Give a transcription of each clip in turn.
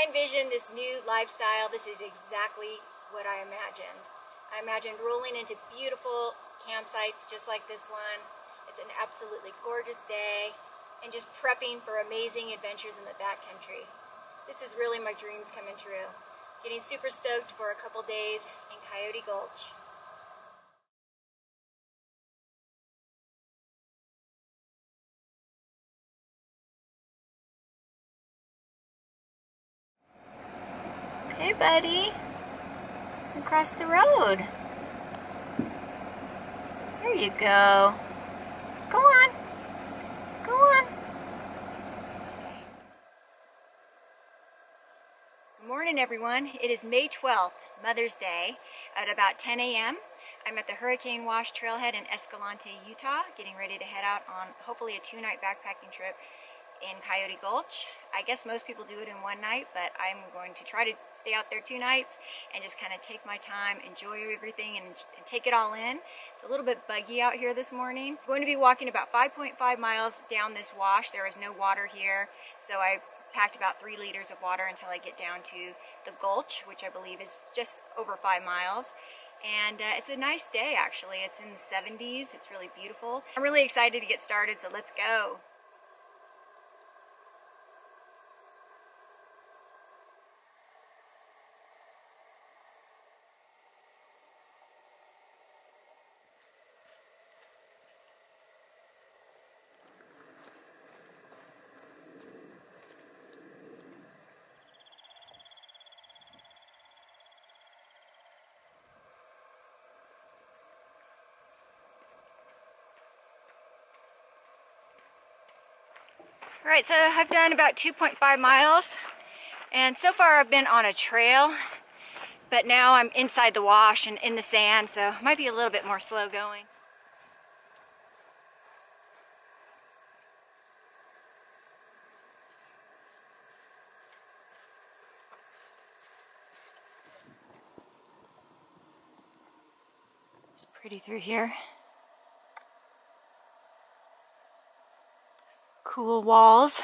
envisioned this new lifestyle, this is exactly what I imagined. I imagined rolling into beautiful campsites just like this one. It's an absolutely gorgeous day, and just prepping for amazing adventures in the backcountry. This is really my dreams coming true. Getting super stoked for a couple days in Coyote Gulch. Hey buddy, across the road. There you go. Go on, go on. Good morning everyone. It is May 12th, Mother's Day, at about 10 a.m. I'm at the Hurricane Wash Trailhead in Escalante, Utah, getting ready to head out on hopefully a 2-night backpacking trip in Coyote Gulch. I guess most people do it in one night, but I'm going to try to stay out there 2 nights and just kind of take my time, enjoy everything, and take it all in. It's a little bit buggy out here this morning. I'm going to be walking about 5.5 miles down this wash. There is no water here, so I packed about 3 liters of water until I get down to the gulch, which I believe is just over 5 miles. And it's a nice day actually. It's in the 70s. It's really beautiful. I'm really excited to get started, so let's go. Alright, so I've done about 2.5 miles, and so far I've been on a trail, but now I'm inside the wash and in the sand, so it might be a little bit more slow going. It's pretty through here. Cool walls.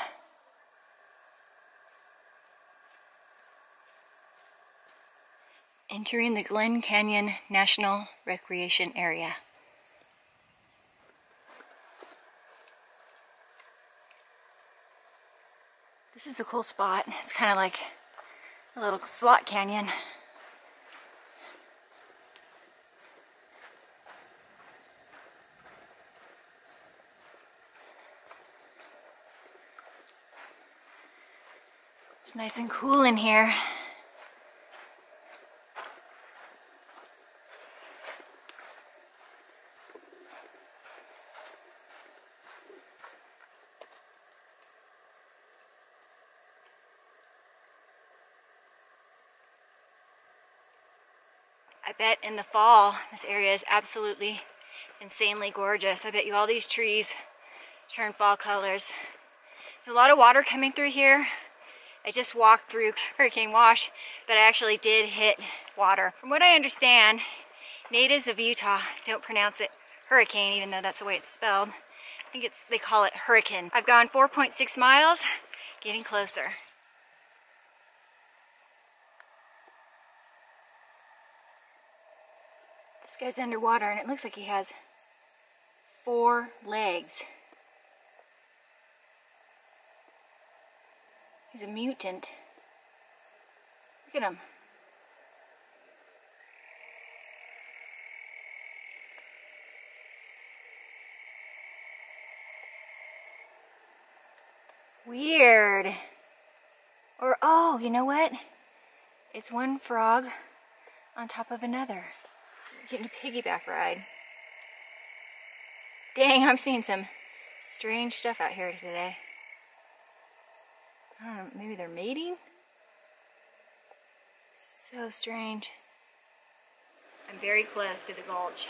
Entering the Glen Canyon National Recreation Area. This is a cool spot. It's kind of like a little slot canyon. It's nice and cool in here. I bet in the fall, this area is absolutely insanely gorgeous. I bet you all these trees turn fall colors. There's a lot of water coming through here. I just walked through Hurricane Wash, but I actually did hit water. From what I understand, natives of Utah don't pronounce it hurricane, even though that's the way it's spelled. I think they call it hurricane. I've gone 4.6 miles, getting closer. This guy's underwater, and it looks like he has 4 legs. He's a mutant. Look at him. Weird. Or, oh, you know what? It's one frog on top of another. You're getting a piggyback ride. Dang, I'm seeing some strange stuff out here today. I don't know, maybe they're mating? So strange. I'm very close to the gulch.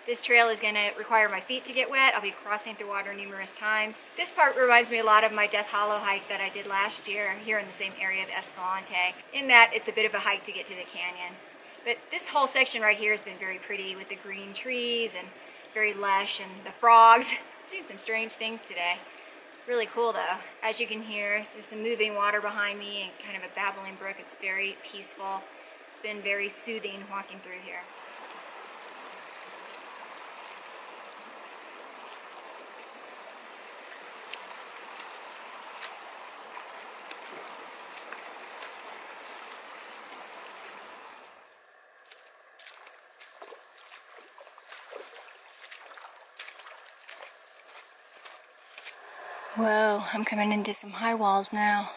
This trail is going to require my feet to get wet. I'll be crossing through water numerous times. This part reminds me a lot of my Death Hollow hike that I did last year here in the same area of Escalante, in that it's a bit of a hike to get to the canyon. But this whole section right here has been very pretty with the green trees and very lush, and the frogs. I've seen some strange things today. Really cool though. As you can hear, there's some moving water behind me and kind of a babbling brook. It's very peaceful. It's been very soothing walking through here. Whoa, I'm coming into some high walls now.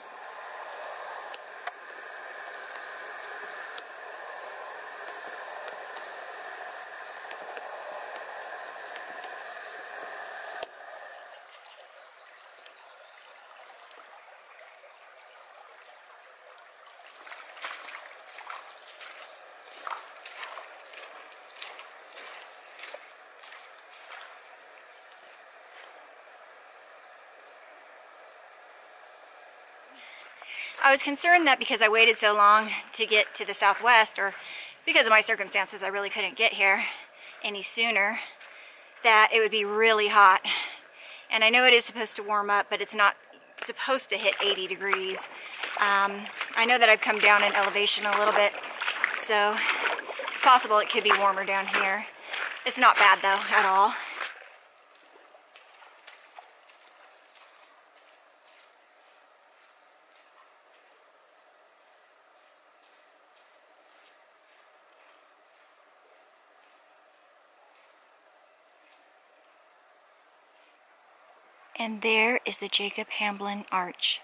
I was concerned that because I waited so long to get to the southwest, or because of my circumstances I really couldn't get here any sooner, that it would be really hot. And I know it is supposed to warm up, but it's not supposed to hit 80 degrees. I know that I've come down in elevation a little bit, so it's possible it could be warmer down here. It's not bad though, at all. And there is the Jacob Hamblin Arch.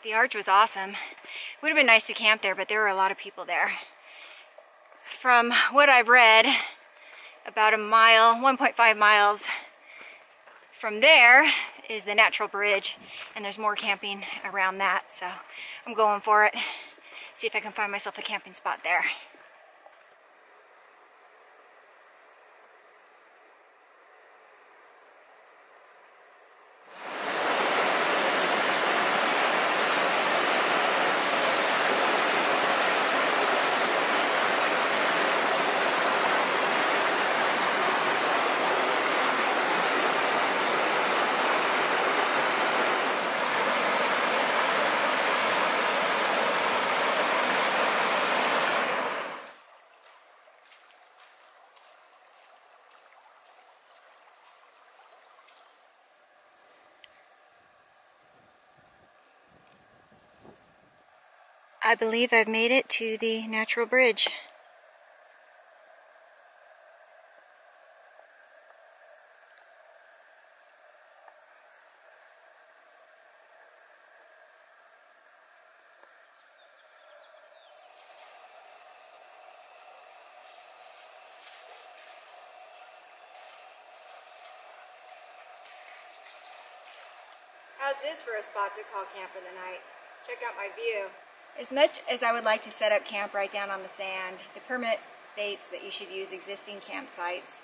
The arch was awesome. It would have been nice to camp there, but there were a lot of people there. From what I've read, about a mile, 1.5 miles from there is the natural bridge, and there's more camping around that, so I'm going for it. See if I can find myself a camping spot there. I believe I've made it to the natural bridge. How's this for a spot to call camp for the night? Check out my view. As much as I would like to set up camp right down on the sand, the permit states that you should use existing campsites,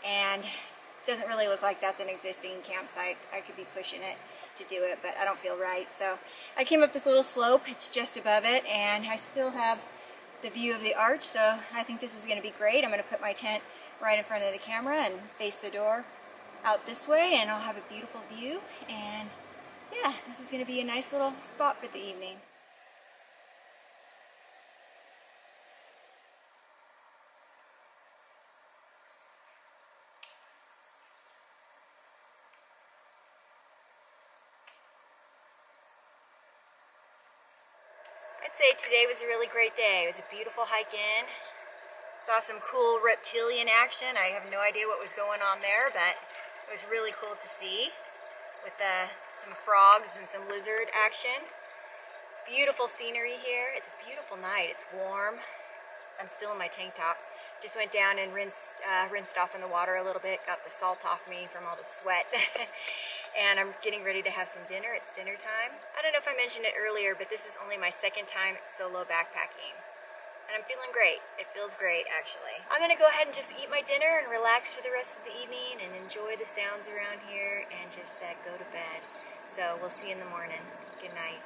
and it doesn't really look like that's an existing campsite. I could be pushing it to do it, but I don't feel right. So I came up this little slope, it's just above it, and I still have the view of the arch, so I think this is going to be great. I'm going to put my tent right in front of the camera and face the door out this way, and I'll have a beautiful view, and yeah, this is going to be a nice little spot for the evening. I'd say today was a really great day. It was a beautiful hike in. Saw some cool reptilian action. I have no idea what was going on there, but it was really cool to see, with some frogs and some lizard action. Beautiful scenery here. It's a beautiful night. It's warm. I'm still in my tank top. Just went down and rinsed off in the water a little bit, got the salt off me from all the sweat. And I'm getting ready to have some dinner. It's dinner time. I don't know if I mentioned it earlier, but this is only my second time solo backpacking. And I'm feeling great. It feels great, actually. I'm gonna go ahead and just eat my dinner and relax for the rest of the evening and enjoy the sounds around here and just go to bed. So we'll see you in the morning. Good night.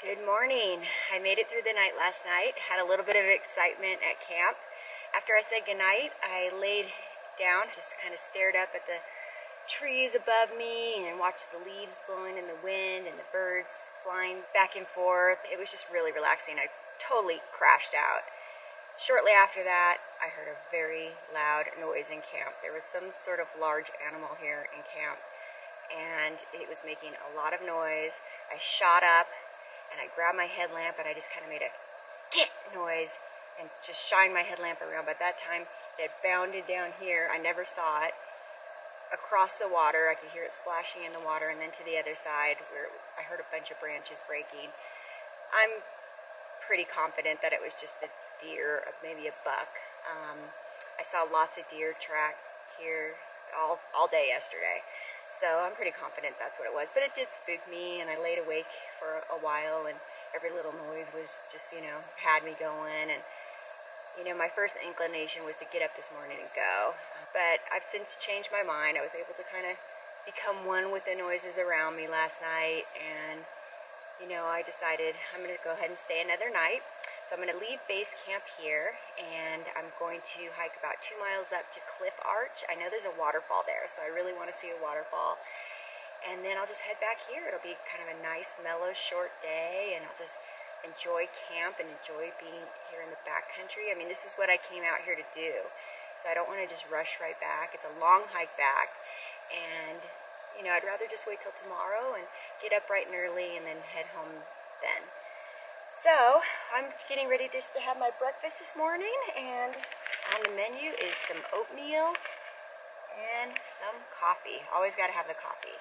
Good morning. I made it through the night last night. Had a little bit of excitement at camp. After I said goodnight, I laid down, just kind of stared up at the trees above me and watched the leaves blowing in the wind and the birds flying back and forth. It was just really relaxing. I totally crashed out. Shortly after that, I heard a very loud noise in camp. There was some sort of large animal here in camp, and it was making a lot of noise. I shot up and I grabbed my headlamp and I just kind of made a "kit" noise and just shined my headlamp around. But that time it had bounded down here. I never saw it. Across the water, I could hear it splashing in the water, and then to the other side where I heard a bunch of branches breaking. I'm pretty confident that it was just a deer, maybe a buck. I saw lots of deer track here all day yesterday. So I'm pretty confident that's what it was. But it did spook me, and I laid awake for a while, and every little noise was just, had me going. And, my first inclination was to get up this morning and go. But I've since changed my mind. I was able to kind of become one with the noises around me last night. And, I decided I'm going to go ahead and stay another night. So I'm going to leave base camp here, and I'm going to hike about 2 miles up to Cliff Arch. I know there's a waterfall there, so I really want to see a waterfall. And then I'll just head back here. It'll be kind of a nice, mellow, short day, and I'll just enjoy camp and enjoy being here in the backcountry. I mean, this is what I came out here to do, so I don't want to just rush right back. It's a long hike back, and, I'd rather just wait till tomorrow and get up bright and early and then head home then. So, I'm getting ready just to have my breakfast this morning, and on the menu is some oatmeal and some coffee. Always got to have the coffee.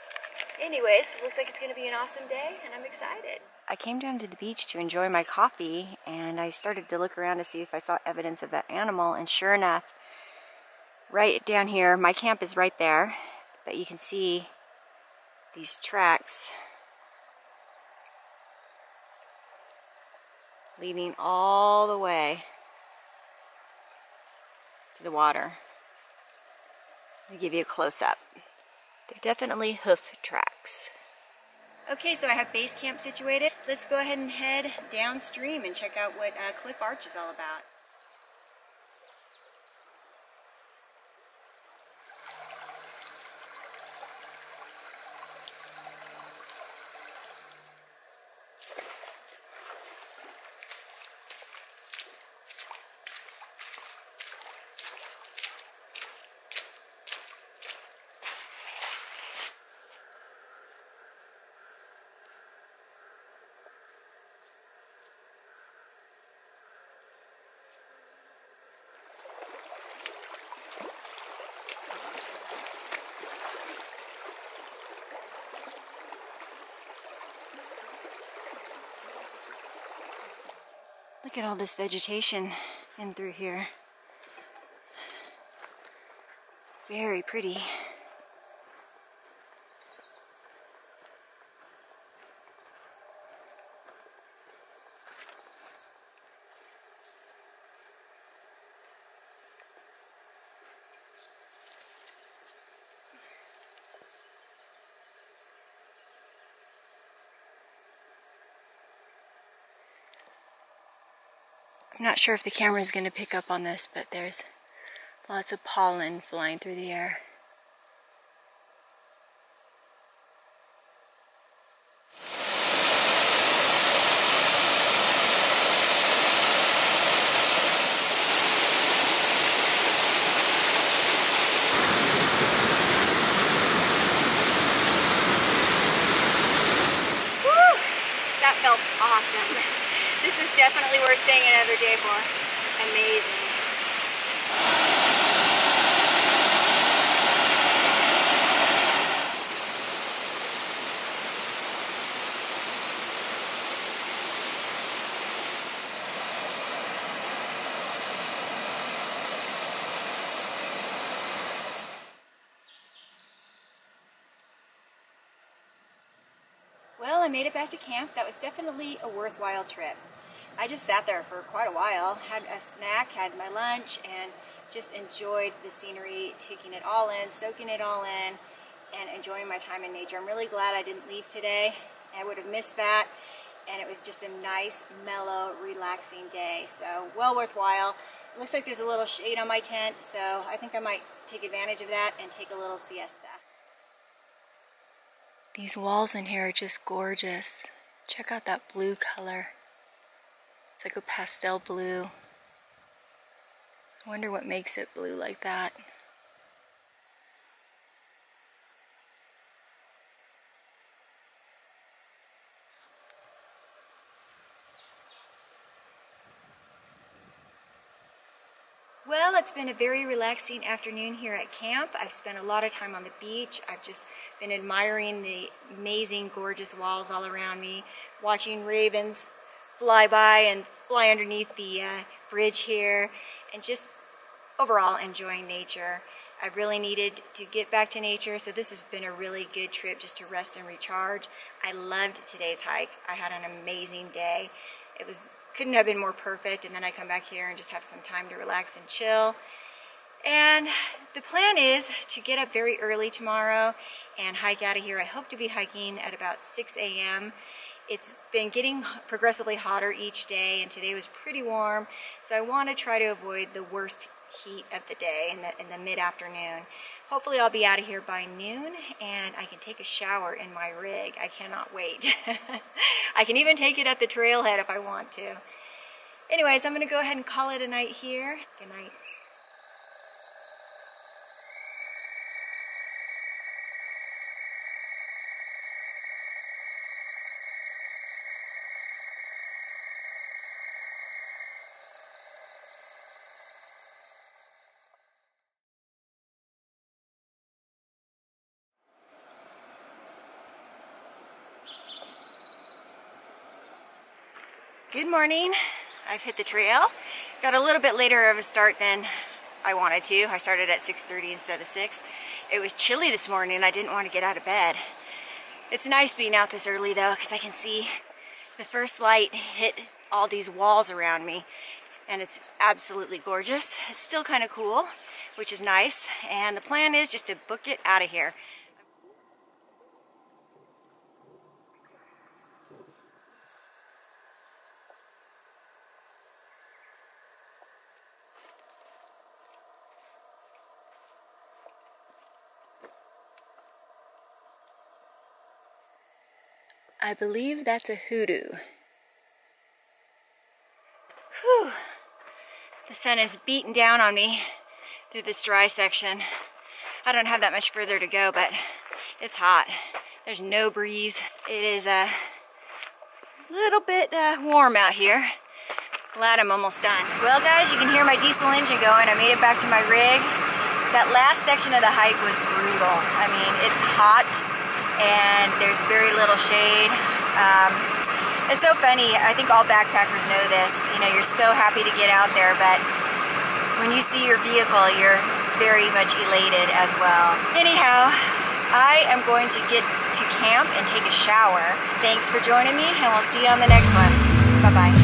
Anyways, it looks like it's going to be an awesome day, and I'm excited. I came down to the beach to enjoy my coffee, and I started to look around to see if I saw evidence of that animal, and sure enough, right down here, my camp is right there, but you can see these tracks leading all the way to the water. Let me give you a close-up. They're definitely hoof tracks. Okay, so I have base camp situated. Let's go ahead and head downstream and check out what Cliff Arch is all about. Look at all this vegetation in through here. Very pretty. I'm not sure if the camera is going to pick up on this, but there's lots of pollen flying through the air. worth staying another day for. Amazing. Well, I made it back to camp. That was definitely a worthwhile trip. I just sat there for quite a while, had a snack, had my lunch, and just enjoyed the scenery, taking it all in, soaking it all in, and enjoying my time in nature. I'm really glad I didn't leave today. I would have missed that, and it was just a nice, mellow, relaxing day. So, well worthwhile. It looks like there's a little shade on my tent, so I think I might take advantage of that and take a little siesta. These walls in here are just gorgeous. Check out that blue color. It's like a pastel blue. I wonder what makes it blue like that. Well, it's been a very relaxing afternoon here at camp. I've spent a lot of time on the beach. I've just been admiring the amazing, gorgeous walls all around me, watching ravens fly by and fly underneath the bridge here, and just overall enjoying nature. I really needed to get back to nature, so this has been a really good trip just to rest and recharge. I loved today's hike. I had an amazing day. Couldn't have been more perfect, and then I come back here and just have some time to relax and chill. And the plan is to get up very early tomorrow and hike out of here. I hope to be hiking at about 6 a.m. It's been getting progressively hotter each day, and today was pretty warm, so I want to try to avoid the worst heat of the day in the mid-afternoon. Hopefully I'll be out of here by noon and I can take a shower in my rig. I cannot wait. I can even take it at the trailhead if I want to. Anyways, I'm going to go ahead and call it a night here. Good night. Good morning. I've hit the trail. Got a little bit later of a start than I wanted to. I started at 6:30 instead of 6. It was chilly this morning and I didn't want to get out of bed. It's nice being out this early though, because I can see the first light hit all these walls around me, and it's absolutely gorgeous. It's still kind of cool, which is nice, and the plan is just to book it out of here. I believe that's a hoodoo. Whew. The sun is beating down on me through this dry section. I don't have that much further to go, but it's hot. There's no breeze. It is a little bit warm out here. Glad I'm almost done. Well guys, you can hear my diesel engine going. I made it back to my rig. That last section of the hike was brutal. I mean, it's hot and there's very little shade. It's so funny. I think all backpackers know this. You know, you're so happy to get out there, but when you see your vehicle, you're very much elated as well. Anyhow, I am going to get to camp and take a shower. Thanks for joining me, and we'll see you on the next one. Bye-bye.